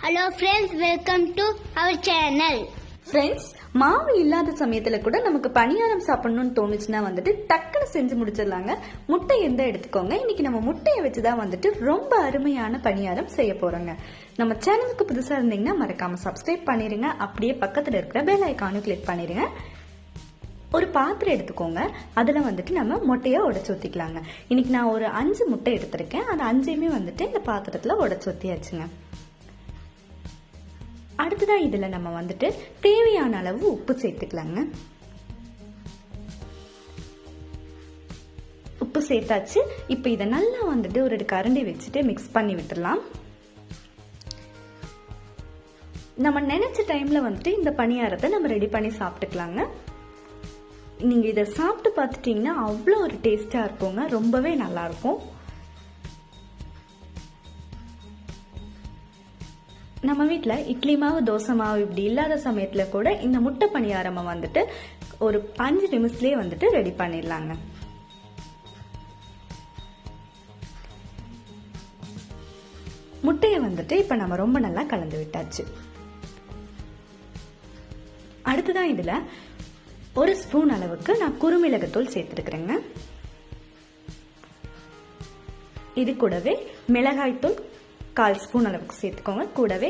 Hello friends, welcome to our channel. Friends, மாவு இல்லாத சமயத்துல கூட நமக்கு பனியாரம் சாப்பிடணும்னு தோணுச்சுன்னா வந்துட்டு டக்குன்னு செஞ்சு முடிச்சிடலாங்க. முட்டை எடுத்துக்கோங்க. இன்னைக்கு நம்ம முட்டையை வச்சுதான் வந்துட்டு ரொம்ப அருமையான பனியாரம் செய்ய போறோங்க. நம்ம சேனலுக்கு புதுசா இருந்தீங்கன்னா மறக்காம சப்ஸ்கிரைப் பண்ணிருங்க. அப்படியே பக்கத்துல இருக்கிற பெல் ஐகானை கிளிக் பண்ணிருங்க. ஒரு பாத்திரம் எடுத்துக்கோங்க. அதுல வந்துட்டு நம்ம முட்டையை உடைச்சு ஊத்திக்கலாங்க. இன்னைக்கு நான் ஒரு 5 முட்டை எடுத்திருக்கேன். அது 5மே வந்துட்டு இந்த பாத்திரத்துல உடைச்சு ஊத்தியாச்சுங்க. அடுத்ததா இதுல நம்ம வந்துட்டு தேவையான அளவு உப்பு சேர்த்துக்கலாங்க. உப்பு சேர்த்தாச்சு. இப்ப இதை நல்லா வந்துட்டு ஒரு கரண்டி வச்சுட்டு மிக்ஸ் பண்ணி விட்டுடலாம். நம்ம நினைச்ச டைம்ல வந்துட்டு இந்த பணியாரத்தை நம்ம ரெடி பண்ணி சாப்பிட்டுக்கலாங்க. நீங்க இதை சாப்பிட்டு பார்த்துட்டீங்கன்னா அவ்வளோ ஒரு டேஸ்டா இருக்குங்க. ரொம்பவே நல்லா இருக்கும். நம்ம வீட்டில் இட்லி மாவு தோசை மாவு இப்படி இல்லாத சமயத்தில் கூட இந்த முட்டை பணியாரமை வந்துட்டு ஒரு 5 நிமிஷத்துலேயே வந்துட்டு ரெடி பண்ணிடலாங்க. முட்டையை வந்துட்டு இப்போ நம்ம ரொம்ப நல்லா கலந்து விட்டாச்சு. அடுத்ததான் இதில் 1 ஸ்பூன் அளவுக்கு நான் குறுமிளகுத்தூள் சேர்த்துருக்குறேங்க. இது கூடவே மிளகாய்த்தூள் 1/4 ஸ்பூன் அளவுக்கு சேர்த்துக்கோங்க. கூடவே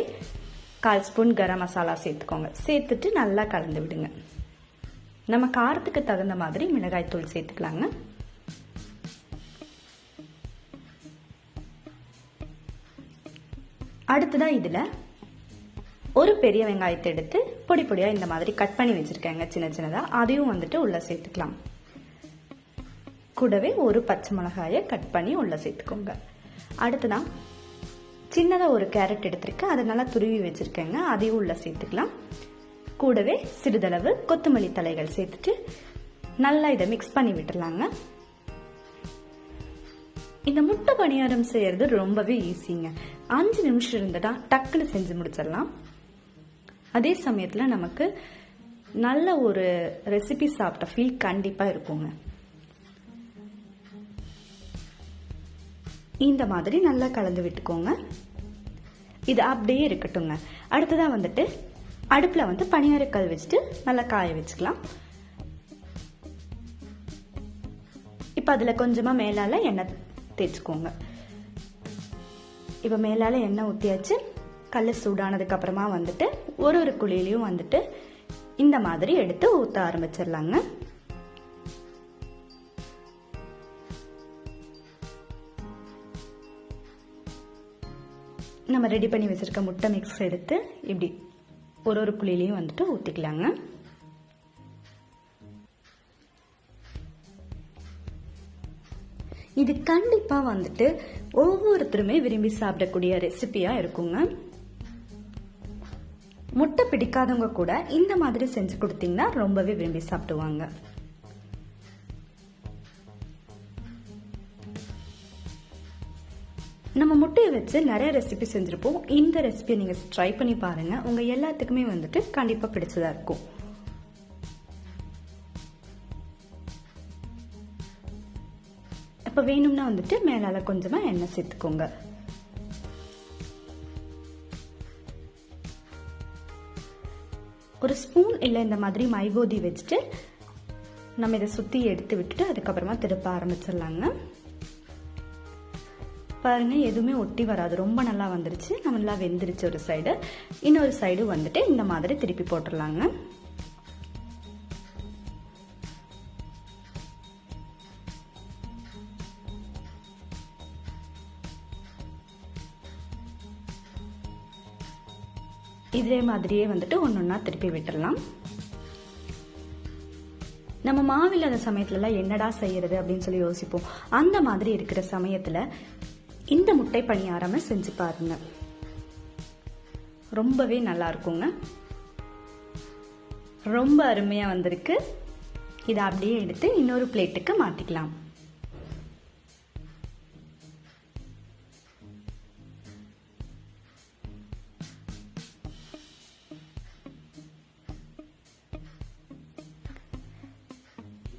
1/4 ஸ்பூன் கரம் மசாலா சேர்த்துக்கோங்க. சேர்த்துட்டு நல்லா கலந்து விடுங்க. நம்ம காரத்துக்கு தகுந்த மாதிரி மிளகாய் தூள் சேர்த்துக்கலாங்க. அடுத்ததா இதுல ஒரு பெரிய வெங்காயத்தை எடுத்து பொடி பொடியா இந்த மாதிரி கட் பண்ணி வச்சிருக்கேங்க சின்ன சின்னதா. அதையும் வந்துட்டு உள்ள சேர்த்துக்கலாம். கூடவே ஒரு பச்சை மிளகாயை கட் பண்ணி உள்ள சேர்த்துக்கோங்க. அடுத்ததான் சின்னதா ஒரு கேரட் எடுத்திருக்கேன். அதை நல்லா துருவி வச்சிருக்கேங்க. அதையும் உள்ள சேர்த்துக்கலாம். கூடவே சிறிதளவு கொத்தமல்லி தலைகள் சேர்த்துட்டு நல்லா இதை மிக்ஸ் பண்ணி விட்டுலாங்க. இந்த முட்டை பணியாரம் செய்யறது ரொம்பவே ஈஸிங்க. 5 நிமிஷம் இருந்ததா டக்குன்னு செஞ்சு முடிச்சிடலாம். அதே சமயத்துல நமக்கு நல்ல ஒரு ரெசிபி சாப்பிட்ட ஃபீல் கண்டிப்பா இருக்குங்க. இந்த மாதிரி நல்லா கலந்து விட்டுக்கோங்க. இது அப்படியே இருக்கட்டுங்க. அடுத்ததா வந்துட்டு அடுப்புல வந்து பனியாரக்கல் வச்சுட்டு நல்லா காய வச்சுக்கலாம். இப்ப அதுல கொஞ்சமா மேலால எண்ணெய் தேய்ச்சுக்கோங்க. இப்ப மேலால எண்ணெய் ஊத்தியாச்சு. கல் சூடானதுக்கு அப்புறமா வந்துட்டு ஒரு குழியிலையும் வந்துட்டு இந்த மாதிரி எடுத்து ஊத்த ஆரம்பிச்சிடலாங்க. நம்ம ரெடி பண்ணி வச்சிருக்க முட்டை மிக்ஸ் எடுத்து இப்படி ஒரு குழியிலையும் வந்துட்டு ஊத்திக்கலாங்க. இது கண்டிப்பா வந்துட்டு ஒவ்வொருத்தருமே விரும்பி சாப்பிடக்கூடிய ரெசிபியா இருக்குங்க. முட்டை பிடிக்காதவங்க கூட இந்த மாதிரி செஞ்சு கொடுத்தீங்கன்னா ரொம்பவே விரும்பி சாப்பிடுவாங்க. நம்ம முட்டையை வச்சு நிறைய ரெசிபி செஞ்சிருப்போம். இந்த ரெசிபியை நீங்க ட்ரை பண்ணி பாருங்க. உங்க எல்லாத்துக்குமே வந்துட்டு கண்டிப்பா பிடிச்சதா இருக்கும். இப்ப வேணும்னா வந்துட்டு மேலால கொஞ்சமா எண்ணெய் சேர்த்துக்கோங்க. ஒரு ஸ்பூன் இல்ல இந்த மாதிரி மைகோதி வச்சுட்டு நம்ம இதை சுத்தி எடுத்து விட்டுட்டு அதுக்கப்புறமா திருப்ப ஆரம்பிச்சிடலாங்க. பாருங்க, எதுவுமே ஒட்டி வராது. ரொம்ப நல்லா வந்துருச்சு. நம்ம நல்லா வெந்துருச்சு. ஒரு சைடு, இன்னொரு சைடு வந்துட்டு இந்த மாதிரி திருப்பி போட்டுடலாங்க. இதே மாதிரியே வந்துட்டு ஒன்னொன்னா திருப்பி விட்டுடலாம். நம்ம மாவில்லாத சமயத்துல என்னடா செய்யறது அப்படின்னு சொல்லி யோசிப்போம். அந்த மாதிரி இருக்கிற சமயத்துல இந்த முட்டை பணியாரம செஞ்சு பாருங்க. ரொம்பவே நல்லா இருக்குங்க. ரொம்ப அருமையா வந்திருக்கு. இதை அப்படியே எடுத்து இன்னொரு பிளேட்டுக்கு மாத்திக்கலாம்.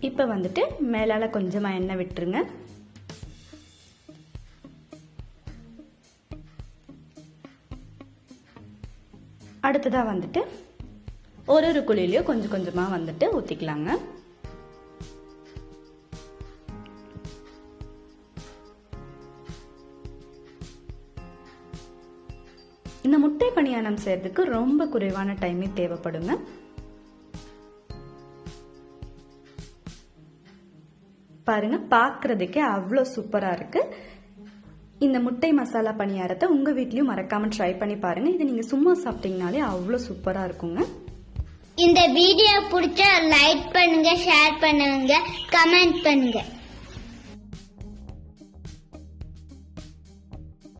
இப்ப வந்துட்டு மேலால கொஞ்சமா எண்ணெய் விட்டுருங்க. அடுத்ததாக வந்துட்டு ஒரு குழிலையும் கொஞ்சம் கொஞ்சமாக வந்துட்டு ஊற்றிக்கலாங்க. இந்த முட்டை பணியாரம் செய்யறதுக்கு ரொம்ப குறைவான டைமே தேவைப்படுங்க. பாருங்க, பார்க்கறதுக்கே அவ்வளோ சூப்பரா இருக்கு. இந்த முட்டை மசாலா பணியாரத்தை உங்க வீட்லயும் மறக்காம ட்ரை பண்ணி பாருங்க. இது நீங்க சும்மா சாப்பிட்டீங்கனாலே அவ்வளோ சூப்பரா இருக்குங்க. இந்த வீடியோ பிடிச்சா லைக் பண்ணுங்க, ஷேர் பண்ணுங்க, கமெண்ட் பண்ணுங்க.